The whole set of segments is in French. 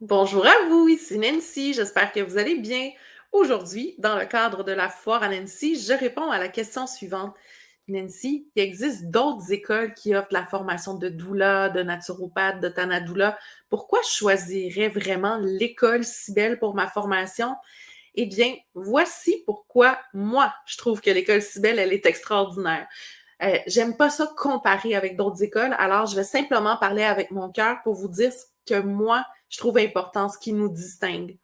Bonjour à vous, ici Nancy, j'espère que vous allez bien. Aujourd'hui, dans le cadre de la foire à Nancy, je réponds à la question suivante. Nancy, il existe d'autres écoles qui offrent la formation de doula, de naturopathe, de tanadoula. Pourquoi je choisirais vraiment l'école si belle pour ma formation? Eh bien, voici pourquoi moi, je trouve que l'école si belle, elle est extraordinaire. J'aime pas ça comparer avec d'autres écoles, alors je vais simplement parler avec mon cœur pour vous dire ce que moi, je trouve important, ce qui nous distingue.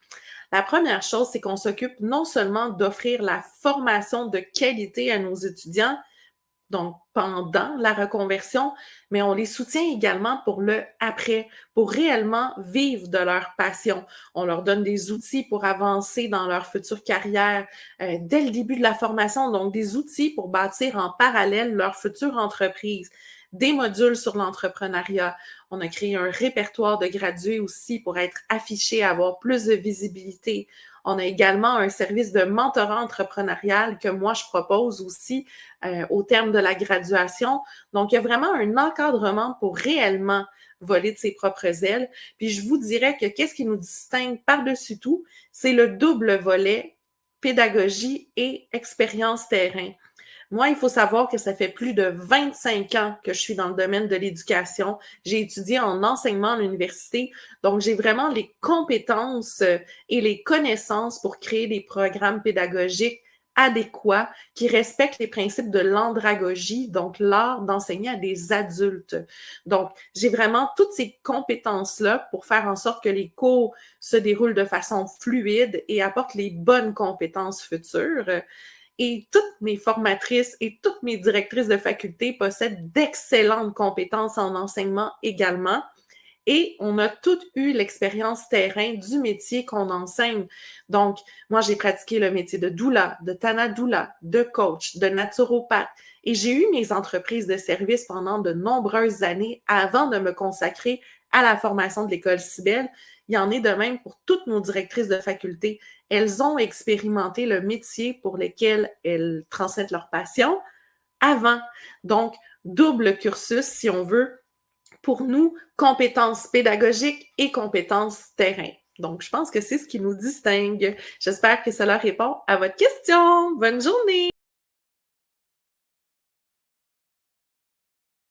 La première chose, c'est qu'on s'occupe non seulement d'offrir la formation de qualité à nos étudiants, donc pendant la reconversion, mais on les soutient également pour le après, pour réellement vivre de leur passion. On leur donne des outils pour avancer dans leur future carrière dès le début de la formation, donc des outils pour bâtir en parallèle leur future entreprise, des modules sur l'entrepreneuriat. On a créé un répertoire de gradués aussi pour être affichés, avoir plus de visibilité. On a également un service de mentorat entrepreneurial que moi je propose aussi au terme de la graduation. Donc, il y a vraiment un encadrement pour réellement voler de ses propres ailes. Puis, je vous dirais que qu'est-ce qui nous distingue par-dessus tout, c'est le double volet pédagogie et expérience terrain. Moi, il faut savoir que ça fait plus de 25 ans que je suis dans le domaine de l'éducation. J'ai étudié en enseignement à l'université, donc j'ai vraiment les compétences et les connaissances pour créer des programmes pédagogiques adéquats qui respectent les principes de l'andragogie, donc l'art d'enseigner à des adultes. Donc, j'ai vraiment toutes ces compétences-là pour faire en sorte que les cours se déroulent de façon fluide et apportent les bonnes compétences futures. Et toutes mes formatrices et toutes mes directrices de faculté possèdent d'excellentes compétences en enseignement également. Et on a toutes eu l'expérience terrain du métier qu'on enseigne. Donc, moi, j'ai pratiqué le métier de doula, de tanadoula, de coach, de naturopathe. Et j'ai eu mes entreprises de service pendant de nombreuses années avant de me consacrer à la formation de l'école Cybelle. Il y en est de même pour toutes nos directrices de faculté. Elles ont expérimenté le métier pour lequel elles transmettent leur passion avant. Donc, double cursus, si on veut, pour nous, compétences pédagogiques et compétences terrain. Donc, je pense que c'est ce qui nous distingue. J'espère que cela répond à votre question. Bonne journée!